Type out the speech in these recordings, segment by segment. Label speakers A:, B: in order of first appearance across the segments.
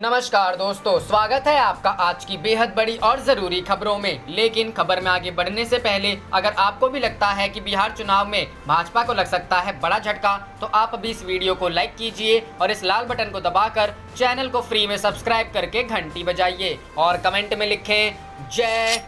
A: नमस्कार दोस्तों, स्वागत है आपका आज की बेहद बड़ी और ज़रूरी खबरों में। लेकिन खबर में आगे बढ़ने से पहले अगर आपको भी लगता है कि बिहार चुनाव में भाजपा को लग सकता है बड़ा झटका, तो आप अभी इस वीडियो को लाइक कीजिए और इस लाल बटन को दबाकर चैनल को फ्री में सब्सक्राइब करके घंटी बजाइए और कमेंट में लिखें जय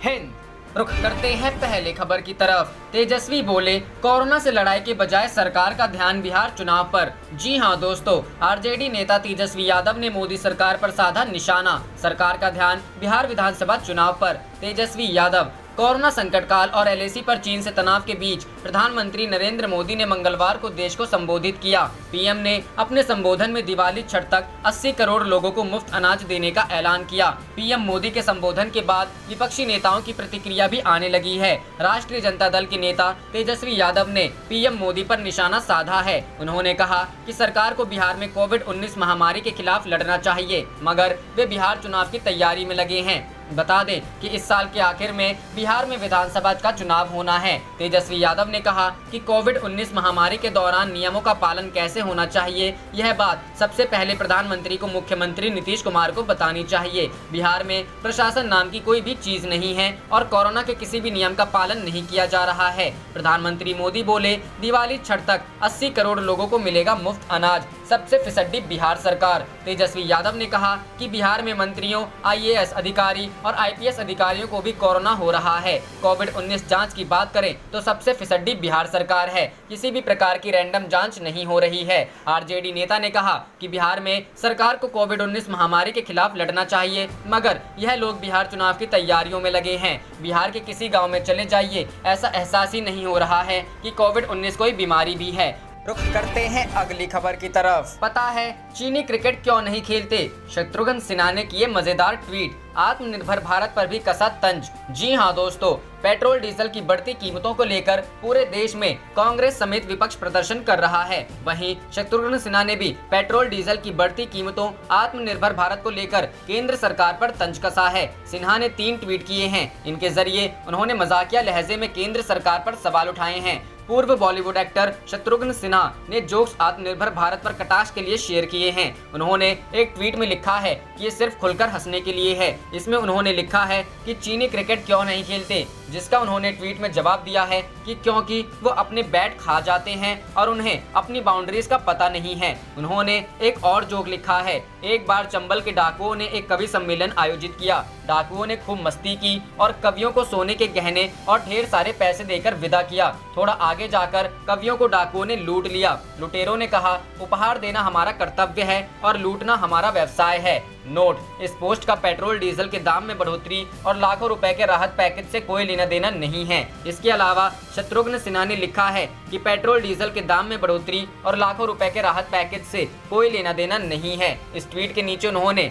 A: हिंद। रुख करते हैं पहले खबर की तरफ। तेजस्वी बोले, कोरोना से लड़ाई के बजाय सरकार का ध्यान बिहार चुनाव पर। जी हां दोस्तों, आरजेडी नेता तेजस्वी यादव ने मोदी सरकार पर साधा निशाना। सरकार का ध्यान बिहार विधानसभा चुनाव पर। तेजस्वी यादव, कोरोना संकट काल और एलएसी पर चीन से तनाव के बीच प्रधानमंत्री नरेंद्र मोदी ने मंगलवार को देश को संबोधित किया। पीएम ने अपने संबोधन में दिवाली छठ तक 80 करोड़ लोगों को मुफ्त अनाज देने का ऐलान किया। पीएम मोदी के संबोधन के बाद विपक्षी नेताओं की प्रतिक्रिया भी आने लगी है। राष्ट्रीय जनता दल के नेता तेजस्वी यादव ने पीएम मोदी पर निशाना साधा है। उन्होंने कहा कि सरकार को बिहार में कोविड-19 महामारी के खिलाफ लड़ना चाहिए, मगर वे बिहार चुनाव की तैयारी में लगे हैं। बता दें कि इस साल के आखिर में बिहार में विधानसभा का चुनाव होना है। तेजस्वी यादव ने कहा कि कोविड-19 महामारी के दौरान नियमों का पालन कैसे होना चाहिए, यह बात सबसे पहले प्रधानमंत्री को मुख्यमंत्री नीतीश कुमार को बतानी चाहिए। बिहार में प्रशासन नाम की कोई भी चीज नहीं है और कोरोना के किसी भी नियम का पालन नहीं किया जा रहा है। प्रधानमंत्री मोदी बोले, दिवाली छठ तक 80 करोड़ लोगों को मिलेगा मुफ्त अनाज, सबसे फिसड्डी बिहार सरकार। तेजस्वी यादव ने कहा कि बिहार में मंत्रियों, आईएएस अधिकारी और आईपीएस अधिकारियों को भी कोरोना हो रहा है। कोविड-19 जांच की बात करें तो सबसे फिसड्डी बिहार सरकार है। किसी भी प्रकार की रैंडम जांच नहीं हो रही है। आरजेडी नेता ने कहा कि बिहार में सरकार को कोविड-19 महामारी के खिलाफ लड़ना चाहिए, मगर यह लोग बिहार चुनाव की तैयारियों में लगे हैं। बिहार के किसी गाँव में चले जाइए, ऐसा एहसास ही नहीं हो रहा है कि कोविड-19 कोई बीमारी भी है। रुख करते हैं अगली खबर की तरफ। पता है चीनी क्रिकेट क्यों नहीं खेलते? शत्रुघ्न सिन्हा ने किए मजेदार ट्वीट। आत्मनिर्भर भारत पर भी कसा तंज। जी हां दोस्तों, पेट्रोल डीजल की बढ़ती कीमतों को लेकर पूरे देश में कांग्रेस समेत विपक्ष प्रदर्शन कर रहा है। वहीं शत्रुघ्न सिन्हा ने भी पेट्रोल डीजल की बढ़ती कीमतों, आत्मनिर्भर भारत को लेकर केंद्र सरकार पर तंज कसा है। सिन्हा ने 3 ट्वीट किए हैं। इनके जरिए उन्होंने मजाकिया लहजे में केंद्र सरकार पर सवाल उठाए हैं। पूर्व बॉलीवुड एक्टर शत्रुघ्न सिन्हा ने जोक्स आत्मनिर्भर भारत पर कटाक्ष के लिए शेयर किए हैं। उन्होंने एक ट्वीट में लिखा है कि ये सिर्फ खुलकर हंसने के लिए है। इसमें उन्होंने लिखा है कि चीनी क्रिकेट क्यों नहीं खेलते, जिसका उन्होंने ट्वीट में जवाब दिया है कि क्योंकि वो अपने बैट खा जाते हैं और उन्हें अपनी बाउंड्रीज का पता नहीं है। उन्होंने एक और जोक लिखा है, एक बार चंबल के डाकुओं ने एक कवि सम्मेलन आयोजित किया। डाकुओं ने खूब मस्ती की और कवियों को सोने के गहने और ढेर सारे पैसे देकर विदा किया। थोड़ा आगे जाकर कवियों को डाकुओं ने लूट लिया। लुटेरों ने कहा, उपहार देना हमारा कर्तव्य है और लूटना हमारा व्यवसाय है। नोट, इस पोस्ट का पेट्रोल डीजल के दाम में बढ़ोतरी और लाखों रुपए के राहत पैकेज से कोई लेना देना नहीं है। इसके अलावा शत्रुघ्न सिन्हा ने लिखा है कि पेट्रोल डीजल के दाम में बढ़ोतरी और लाखों रुपए के राहत पैकेज से कोई लेना देना नहीं है। इस ट्वीट के नीचे उन्होंने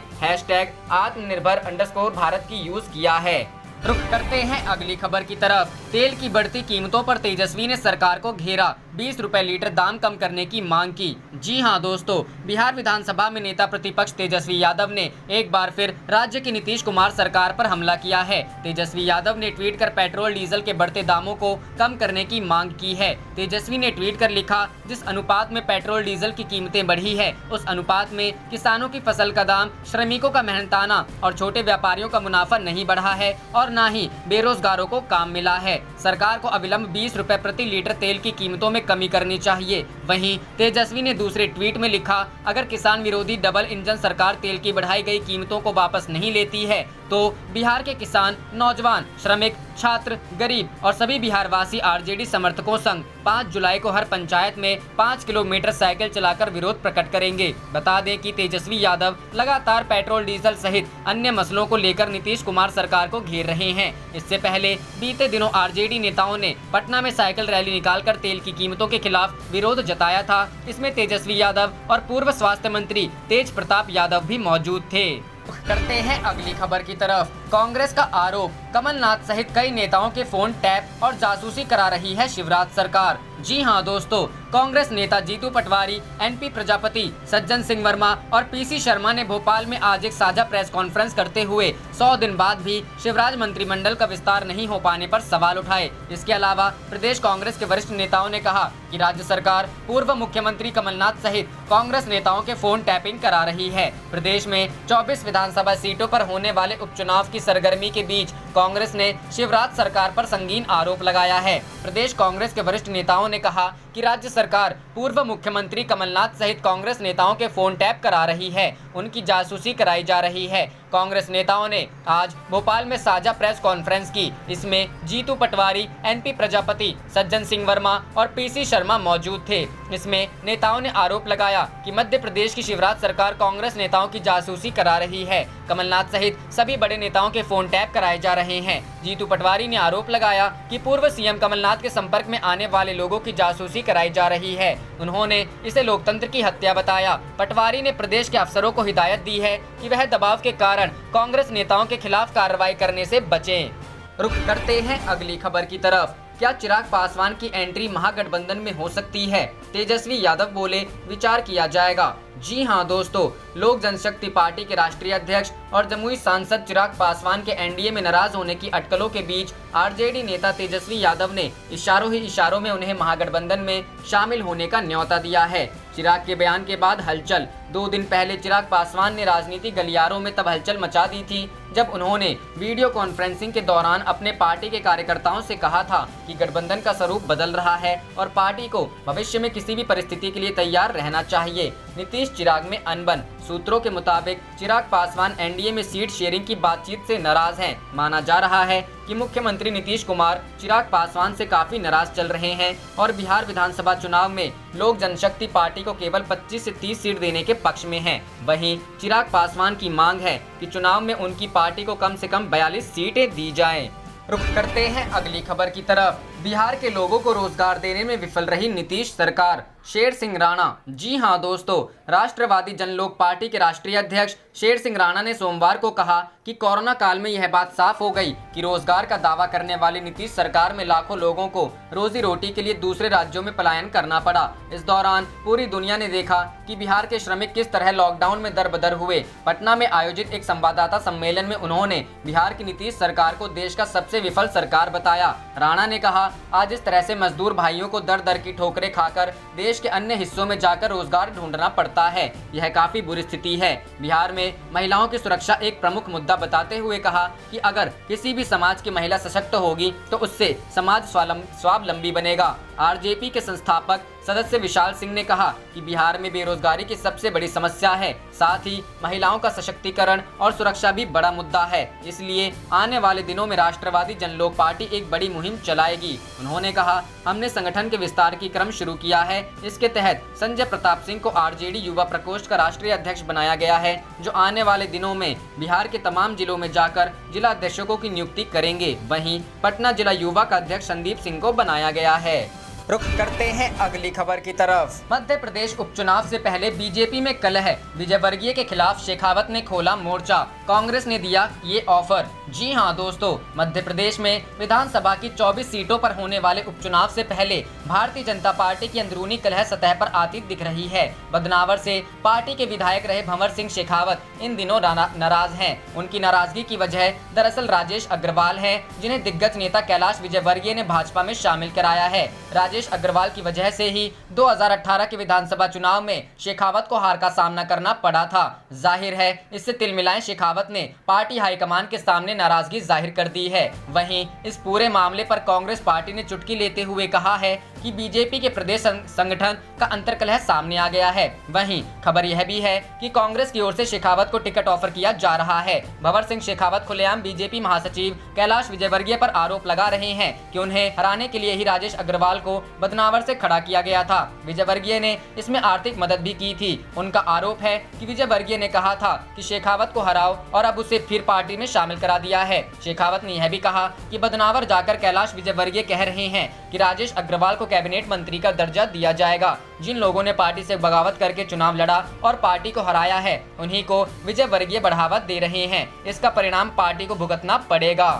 A: #आत्मनिर्भर_भारत की यूज किया है। रुख करते हैं अगली खबर की तरफ। तेल की बढ़ती कीमतों पर तेजस्वी ने सरकार को घेरा, 20 रुपए लीटर दाम कम करने की मांग की। जी हां दोस्तों, बिहार विधानसभा में नेता प्रतिपक्ष तेजस्वी यादव ने एक बार फिर राज्य की नीतीश कुमार सरकार पर हमला किया है। तेजस्वी यादव ने ट्वीट कर पेट्रोल डीजल के बढ़ते दामों को कम करने की मांग की है। तेजस्वी ने ट्वीट कर लिखा, जिस अनुपात में पेट्रोल डीजल की कीमतें बढ़ी है, उस अनुपात में किसानों की फसल का दाम, श्रमिकों का मेहनताना और छोटे व्यापारियों का मुनाफा नहीं बढ़ा है और न ही बेरोजगारों को काम मिला है। सरकार को अविलंब 20 रुपए प्रति लीटर तेल की कीमतों में कमी करनी चाहिए। वहीं तेजस्वी ने दूसरे ट्वीट में लिखा, अगर किसान विरोधी डबल इंजन सरकार तेल की बढ़ाई गई कीमतों को वापस नहीं लेती है तो बिहार के किसान, नौजवान, श्रमिक, छात्र, गरीब और सभी बिहारवासी आरजेडी समर्थकों संग 5 जुलाई को हर पंचायत में 5 किलोमीटर साइकिल चलाकर विरोध प्रकट करेंगे। बता दें कि तेजस्वी यादव लगातार पेट्रोल डीजल सहित अन्य मसलों को लेकर नीतीश कुमार सरकार को घेर रहे हैं। इससे पहले बीते दिनों आरजेडी नेताओं ने पटना में साइकिल रैली निकालकर तेल की कीमतों के खिलाफ विरोध जताया था। इसमें तेजस्वी यादव और पूर्व स्वास्थ्य मंत्री तेज प्रताप यादव भी मौजूद थे। करते हैं अगली खबर की तरफ। कांग्रेस का आरोप, कमलनाथ सहित कई नेताओं के फोन टैप और जासूसी करा रही है शिवराज सरकार। जी हां दोस्तों, कांग्रेस नेता जीतू पटवारी, एनपी प्रजापति, सज्जन सिंह वर्मा और पीसी शर्मा ने भोपाल में आज एक साझा प्रेस कॉन्फ्रेंस करते हुए 100 दिन बाद भी शिवराज मंत्रिमंडल का विस्तार नहीं हो पाने पर सवाल उठाए। इसके अलावा प्रदेश कांग्रेस के वरिष्ठ नेताओं ने कहा कि राज्य सरकार पूर्व मुख्यमंत्री कमलनाथ सहित कांग्रेस नेताओं के फोन टैपिंग करा रही है। प्रदेश में 24 विधानसभा सीटों पर होने वाले उपचुनाव की सरगर्मी के बीच कांग्रेस ने शिवराज सरकार पर संगीन आरोप लगाया है। प्रदेश कांग्रेस के वरिष्ठ नेताओं ने कहा कि राज्य सरकार पूर्व मुख्यमंत्री कमलनाथ सहित कांग्रेस नेताओं के फोन टैप करा रही है, उनकी जासूसी कराई जा रही है। कांग्रेस नेताओं ने आज भोपाल में साझा प्रेस कॉन्फ्रेंस की। इसमें जीतू पटवारी, एनपी प्रजापति, सज्जन सिंह वर्मा और पीसी शर्मा मौजूद थे। इसमें नेताओं ने आरोप लगाया कि मध्य प्रदेश की शिवराज सरकार कांग्रेस नेताओं की जासूसी करा रही है। कमलनाथ सहित सभी बड़े नेताओं के फोन टैप कराए जा रहे हैं। जीतू पटवारी ने आरोप लगाया कि पूर्व सीएम कमलनाथ के संपर्क में आने वाले लोगों की जासूसी कराई जा रही है। उन्होंने इसे लोकतंत्र की हत्या बताया। पटवारी ने प्रदेश के अफसरों को हिदायत दी है कि वह दबाव के कारण कांग्रेस नेताओं के खिलाफ कार्रवाई करने से बचें। रुख करते हैं अगली खबर की तरफ। क्या चिराग पासवान की एंट्री महागठबंधन में हो सकती है? तेजस्वी यादव बोले, विचार किया जाएगा। जी हां दोस्तों, लोक जनशक्ति पार्टी के राष्ट्रीय अध्यक्ष और जमुई सांसद चिराग पासवान के एनडीए में नाराज होने की अटकलों के बीच आरजेडी नेता तेजस्वी यादव ने इशारों ही इशारों में उन्हें महागठबंधन में शामिल होने का न्योता दिया है। चिराग के बयान के बाद हलचल। 2 दिन पहले चिराग पासवान ने राजनीतिक गलियारों में तब हलचल मचा दी थी जब उन्होंने वीडियो कॉन्फ्रेंसिंग के दौरान अपने पार्टी के कार्यकर्ताओं से कहा था कि गठबंधन का स्वरूप बदल रहा है और पार्टी को भविष्य में किसी भी परिस्थिति के लिए तैयार रहना चाहिए। नीतीश चिराग में अनबन। सूत्रों के मुताबिक चिराग पासवान एनडीए में सीट शेयरिंग की बातचीत से नाराज हैं। माना जा रहा है कि मुख्यमंत्री नीतीश कुमार चिराग पासवान से काफी नाराज चल रहे हैं और बिहार विधानसभा चुनाव में लोक जनशक्ति पार्टी को केवल 25 से 30 सीट देने के पक्ष में हैं। वहीं चिराग पासवान की मांग है कि चुनाव में उनकी पार्टी को कम से कम 42 सीटें दी जाएं। रुख करते हैं अगली खबर की तरफ। बिहार के लोगों को रोजगार देने में विफल रही नीतीश सरकार। शेर सिंह राणा। जी हां दोस्तों, राष्ट्रवादी जनलोक पार्टी के राष्ट्रीय अध्यक्ष शेर सिंह राणा ने सोमवार को कहा कि कोरोना काल में यह बात साफ हो गई कि रोजगार का दावा करने वाली नीतीश सरकार में लाखों लोगों को रोजी रोटी के लिए दूसरे राज्यों में पलायन करना पड़ा। इस दौरान पूरी दुनिया ने देखा कि बिहार के श्रमिक किस तरह लॉकडाउन में दरबदर हुए। पटना में आयोजित एक संवाददाता सम्मेलन में उन्होंने बिहार की नीतीश सरकार को देश का सबसे विफल सरकार बताया। राणा ने कहा, आज इस तरह से मजदूर भाइयों को दर दर की ठोकरें खाकर देश के अन्य हिस्सों में जाकर रोजगार ढूंढना पड़ता है। यह काफी बुरी स्थिति है। बिहार में महिलाओं की सुरक्षा एक प्रमुख मुद्दा बताते हुए कहा कि अगर किसी भी समाज की महिला सशक्त होगी तो उससे समाज स्वावलंबी बनेगा। आरजेपी के संस्थापक सदस्य विशाल सिंह ने कहा कि बिहार में बेरोजगारी की सबसे बड़ी समस्या है, साथ ही महिलाओं का सशक्तिकरण और सुरक्षा भी बड़ा मुद्दा है। इसलिए आने वाले दिनों में राष्ट्रवादी जनलोक पार्टी एक बड़ी मुहिम चलाएगी। उन्होंने कहा, हमने संगठन के विस्तार की क्रम शुरू किया है। इसके तहत संजय प्रताप सिंह को आरजेडी युवा प्रकोष्ठ का राष्ट्रीय अध्यक्ष बनाया गया है, जो आने वाले दिनों में बिहार के तमाम जिलों में जाकर जिला अध्यक्षों की नियुक्ति करेंगे। वहीं पटना जिला युवा का अध्यक्ष संदीप सिंह को बनाया गया है। रुख करते हैं अगली खबर की तरफ। मध्य प्रदेश उपचुनाव से पहले बीजेपी में कलह। विजयवर्गीय के खिलाफ शेखावत ने खोला मोर्चा। कांग्रेस ने दिया ये ऑफर। जी हां दोस्तों, मध्य प्रदेश में विधानसभा की 24 सीटों पर होने वाले उपचुनाव से पहले भारतीय जनता पार्टी की अंदरूनी कलह सतह पर आती दिख रही है। बदनावर से पार्टी के विधायक रहे भंवर सिंह शेखावत इन दिनों नाराज हैं। उनकी नाराजगी की वजह दरअसल राजेश अग्रवाल है, जिन्हें दिग्गज नेता कैलाश विजयवर्गीय ने भाजपा में शामिल कराया है। राजेश अग्रवाल की वजह से ही 2018 के विधानसभा चुनाव में शेखावत को हार का सामना करना पड़ा था। जाहिर है इससे तिलमिलाए शेखावत ने पार्टी हाईकमान के सामने नाराजगी जाहिर कर दी है। वहीं इस पूरे मामले पर कांग्रेस पार्टी ने चुटकी लेते हुए कहा है कि बीजेपी के प्रदेश संगठन का अंतर्कलह सामने आ गया है। वहीं खबर यह भी है कि कांग्रेस की ओर से शेखावत को टिकट ऑफर किया जा रहा है। भंवर सिंह शेखावत खुलेआम बीजेपी महासचिव कैलाश विजयवर्गीय पर आरोप लगा रहे हैं कि उन्हें हराने के लिए ही राजेश अग्रवाल को बदनावर से खड़ा किया गया था। विजयवर्गीय ने इसमें आर्थिक मदद भी की थी। उनका आरोप है कि विजयवर्गीय ने कहा था कि शेखावत को हराओ और अब उसे फिर पार्टी में शामिल करा दिया है। शेखावत ने यह भी कहा कि बदनावर जाकर कैलाश विजयवर्गीय कह रहे हैं कि राजेश अग्रवाल को कैबिनेट मंत्री का दर्जा दिया जाएगा। जिन लोगों ने पार्टी से बगावत करके चुनाव लड़ा और पार्टी को हराया है, उन्हीं को विजयवर्गीय बढ़ावा दे रहे हैं। इसका परिणाम पार्टी को भुगतना पड़ेगा।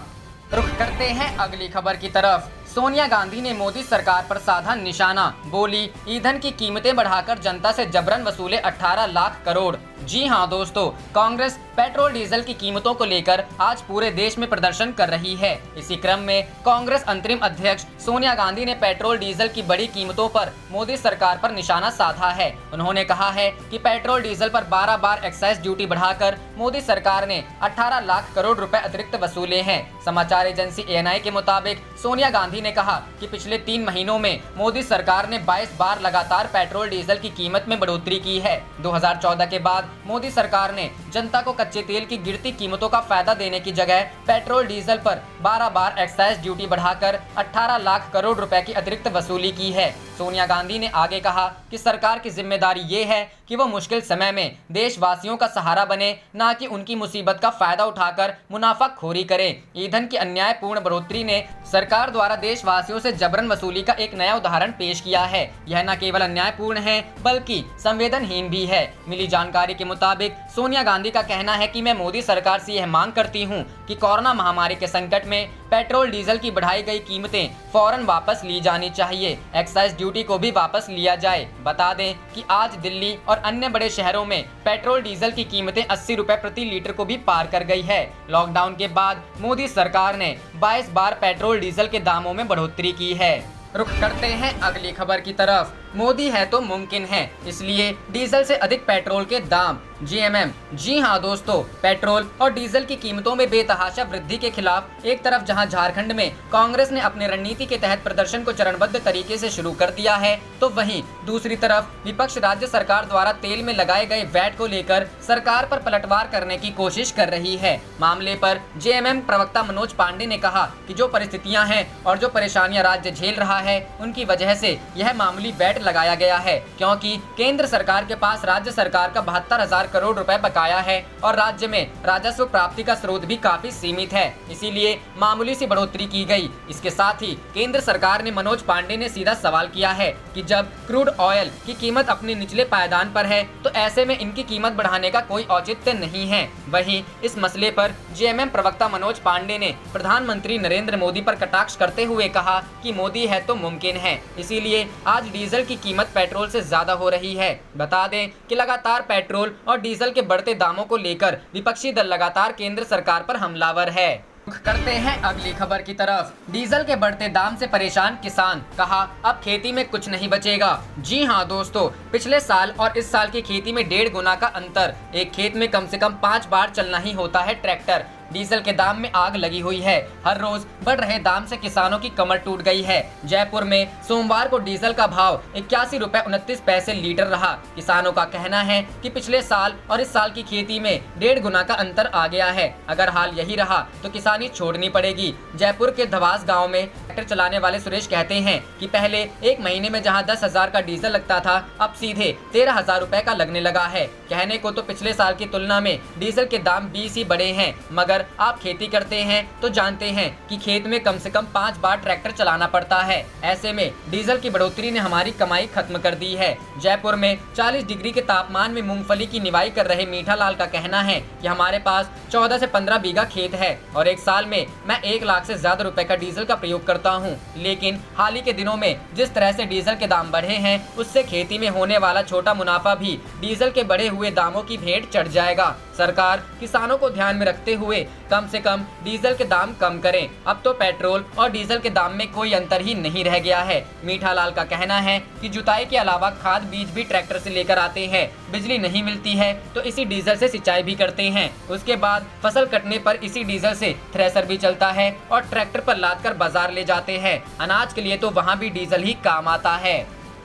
A: रुख करते हैं अगली खबर की तरफ। सोनिया गांधी ने मोदी सरकार पर साधा निशाना, बोली ईंधन की कीमतें बढ़ाकर जनता से जबरन वसूले 18 लाख करोड़। जी हां दोस्तों, कांग्रेस पेट्रोल डीजल की कीमतों को लेकर आज पूरे देश में प्रदर्शन कर रही है। इसी क्रम में कांग्रेस अंतरिम अध्यक्ष सोनिया गांधी ने पेट्रोल डीजल की बढ़ी कीमतों पर मोदी सरकार पर निशाना साधा है। उन्होंने कहा है कि पेट्रोल डीजल पर 12 बार एक्साइज ड्यूटी बढ़ाकर मोदी सरकार ने 18 लाख करोड़ रुपए अतिरिक्त वसूले हैं। समाचार एजेंसी ANI के मुताबिक सोनिया गांधी ने कहा कि पिछले 3 महीनों में मोदी सरकार ने 22 बार लगातार पेट्रोल डीजल की कीमत में बढ़ोतरी की है। 2014 के बाद मोदी सरकार ने जनता को कच्चे तेल की गिरती कीमतों का फायदा देने की जगह पेट्रोल डीजल पर 12 बार एक्साइज ड्यूटी बढ़ाकर 18 लाख करोड़ रुपए की अतिरिक्त वसूली की है। सोनिया गांधी ने आगे कहा कि सरकार की जिम्मेदारी ये है कि वो मुश्किल समय में देशवासियों का सहारा बने, ना कि उनकी मुसीबत का फायदा उठाकर मुनाफाखोरी करे। ईंधन की अन्यायपूर्ण बढ़ोतरी ने सरकार द्वारा देशवासियों से जबरन वसूली का एक नया उदाहरण पेश किया है। यह न केवल अन्यायपूर्ण है बल्कि संवेदनहीन भी है। मिली जानकारी के मुताबिक सोनिया गांधी का कहना है कि मैं मोदी सरकार से यह मांग करती हूं कि कोरोना महामारी के संकट में पेट्रोल डीजल की बढ़ाई गई कीमतें फौरन वापस ली जानी चाहिए। एक्साइज ड्यूटी को भी वापस लिया जाए। बता दें कि आज दिल्ली और अन्य बड़े शहरों में पेट्रोल डीजल की कीमतें 80 रुपए प्रति लीटर को भी पार कर गई है। लॉकडाउन के बाद मोदी सरकार ने 22 बार पेट्रोल डीजल के दामों में बढ़ोतरी की है। रुख करते हैं अगली खबर की तरफ। मोदी है तो मुमकिन है, इसलिए डीजल से अधिक पेट्रोल के दाम। GMM। जी हां दोस्तों, पेट्रोल और डीजल की कीमतों में बेतहाशा वृद्धि के खिलाफ एक तरफ जहां झारखंड में कांग्रेस ने अपनी रणनीति के तहत प्रदर्शन को चरणबद्ध तरीके से शुरू कर दिया है, तो वहीं दूसरी तरफ विपक्ष राज्य सरकार द्वारा तेल में लगाए गए वैट को लेकर सरकार पर पलटवार करने की कोशिश कर रही है। मामले पर JMM प्रवक्ता मनोज पांडे ने कहा कि जो परिस्थितियां हैं और जो परेशानियां राज्य झेल रहा है, उनकी वजह से यह मामूली वैट लगाया गया है, क्योंकि केंद्र सरकार के पास राज्य सरकार का 72,000 करोड़ रुपए बकाया है और राज्य में राजस्व प्राप्ति का स्रोत भी काफी सीमित है, इसीलिए मामूली सी बढ़ोतरी की गई। इसके साथ ही केंद्र सरकार ने मनोज पांडे ने सीधा सवाल किया है कि जब क्रूड ऑयल की कीमत अपने निचले पायदान पर है, तो ऐसे में इनकी कीमत बढ़ाने का कोई औचित्य नहीं है। वहीं इस मसले पर JMM प्रवक्ता मनोज पांडे ने प्रधानमंत्री नरेंद्र मोदी पर कटाक्ष करते हुए कहा कि मोदी है तो मुमकिन है, इसीलिए आज डीजल की कीमत पेट्रोल से ज्यादा हो रही है। बता दें कि लगातार पेट्रोल और डीजल के बढ़ते दामों को लेकर विपक्षी दल लगातार केंद्र सरकार पर हमलावर है। करते हैं अगली खबर की तरफ। डीजल के बढ़ते दाम से परेशान किसान, कहा अब खेती में कुछ नहीं बचेगा। जी हां दोस्तों, पिछले साल और इस साल की खेती में 1.5 गुना का अंतर। एक खेत में कम से कम 5 बार चलना ही होता है ट्रैक्टर। डीजल के दाम में आग लगी हुई है। हर रोज बढ़ रहे दाम से किसानों की कमर टूट गई है। जयपुर में सोमवार को डीजल का भाव 81 रुपए 29 पैसे लीटर रहा। किसानों का कहना है कि पिछले साल और इस साल की खेती में 1.5 गुना का अंतर आ गया है। अगर हाल यही रहा तो किसानी छोड़नी पड़ेगी। जयपुर के धवास गाँव में ट्रैक्टर चलाने वाले सुरेश कहते हैं कि पहले एक महीने में जहाँ 10,000 का डीजल लगता था, अब सीधे 13,000 रुपए का लगने लगा है। कहने को तो पिछले साल की तुलना में डीजल के दाम 20 ही बढ़े हैं, मगर आप खेती करते हैं तो जानते हैं कि खेत में कम से कम 5 बार ट्रैक्टर चलाना पड़ता है। ऐसे में डीजल की बढ़ोतरी ने हमारी कमाई खत्म कर दी है। जयपुर में 40 डिग्री के तापमान में मूंगफली की निवाई कर रहे मीठा लाल का कहना है कि हमारे पास 14 से 15 बीघा खेत है और एक साल में मैं 1 लाख से ज्यादा रुपए का डीजल का प्रयोग करता हूं। लेकिन हाल ही के दिनों में जिस तरह से डीजल के दाम बढ़े हैं, उससे खेती में होने वाला छोटा मुनाफा भी डीजल के बढ़े हुए दामों की भेंट चढ़ जाएगा। सरकार किसानों को ध्यान में रखते हुए कम से कम डीजल के दाम कम करें। अब तो पेट्रोल और डीजल के दाम में कोई अंतर ही नहीं रह गया है। मीठा लाल का कहना है कि जुताई के अलावा खाद बीज भी ट्रैक्टर से लेकर आते हैं। बिजली नहीं मिलती है तो इसी डीजल से सिंचाई भी करते हैं। उसके बाद फसल कटने पर इसी डीजल से थ्रेसर भी चलता है और ट्रैक्टर पर लादकर बाजार ले जाते हैं। अनाज के लिए तो वहाँ भी डीजल ही काम आता है।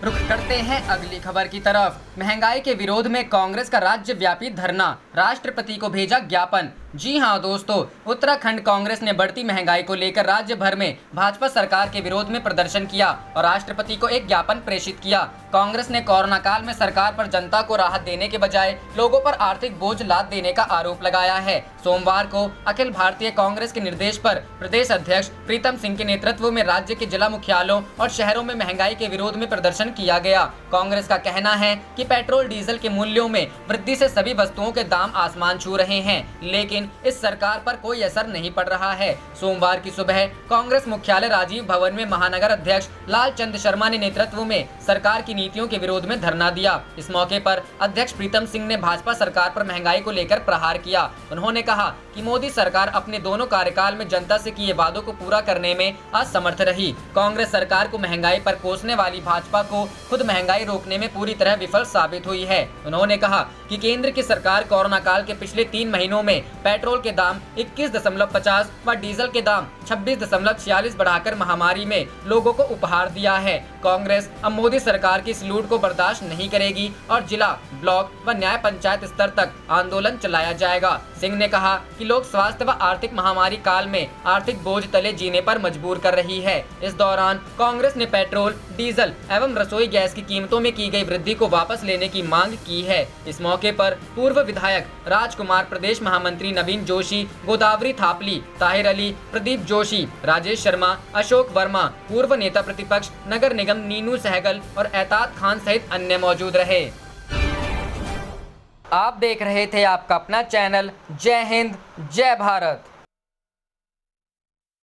A: रुख करते हैं अगली खबर की तरफ। महंगाई के विरोध में कांग्रेस का राज्यव्यापी धरना, राष्ट्रपति को भेजा ज्ञापन। जी हां दोस्तों, उत्तराखंड कांग्रेस ने बढ़ती महंगाई को लेकर राज्य भर में भाजपा सरकार के विरोध में प्रदर्शन किया और राष्ट्रपति को एक ज्ञापन प्रेषित किया। कांग्रेस ने कोरोना काल में सरकार पर जनता को राहत देने के बजाय लोगों पर आर्थिक बोझ लाद देने का आरोप लगाया है। सोमवार को अखिल भारतीय कांग्रेस के निर्देश पर प्रदेश अध्यक्ष प्रीतम सिंह के नेतृत्व में राज्य के जिला मुख्यालयों और शहरों में महंगाई के विरोध में प्रदर्शन किया गया। कांग्रेस का कहना है कि पेट्रोल डीजल के मूल्यों में वृद्धि से सभी वस्तुओं के दाम आसमान छू रहे हैं, लेकिन लेकिन इस सरकार पर कोई असर नहीं पड़ रहा है। सोमवार की सुबह कांग्रेस मुख्यालय राजीव भवन में महानगर अध्यक्ष लालचंद शर्मा ने नेतृत्व में सरकार की नीतियों के विरोध में धरना दिया। इस मौके पर अध्यक्ष प्रीतम सिंह ने भाजपा सरकार पर महंगाई को लेकर प्रहार किया। उन्होंने कहा कि मोदी सरकार अपने दोनों कार्यकाल में जनता से किए वादों को पूरा करने में असमर्थ रही। कांग्रेस सरकार को महंगाई पर कोसने वाली भाजपा को खुद महंगाई रोकने में पूरी तरह विफल साबित हुई है। उन्होंने कहा कि केंद्र की सरकार कोरोना काल के पिछले 3 महीनों में पेट्रोल के दाम 21.50 व डीजल के दाम 26.46 बढ़ाकर महामारी में लोगों को उपहार दिया है। कांग्रेस अब मोदी सरकार की इस लूट को बर्दाश्त नहीं करेगी और जिला, ब्लॉक व न्याय पंचायत स्तर तक आंदोलन चलाया जाएगा। सिंह ने कहा कि लोग स्वास्थ्य व आर्थिक महामारी काल में आर्थिक बोझ तले जीने पर मजबूर कर रही है। इस दौरान कांग्रेस ने पेट्रोल, डीजल एवं रसोई गैस की कीमतों में की गई वृद्धि को वापस लेने की मांग की है। इस मौके पर पूर्व विधायक राजकुमार, प्रदेश महामंत्री नवीन जोशी, गोदावरी थापली, ताहिर अली, प्रदीप जोशी, राजेश शर्मा, अशोक वर्मा, पूर्व नेता प्रतिपक्ष नगर निगम नीनू सहगल और एताज खान सहित अन्य मौजूद रहे। आप देख रहे थे आपका अपना चैनल जय हिंद, जय भारत।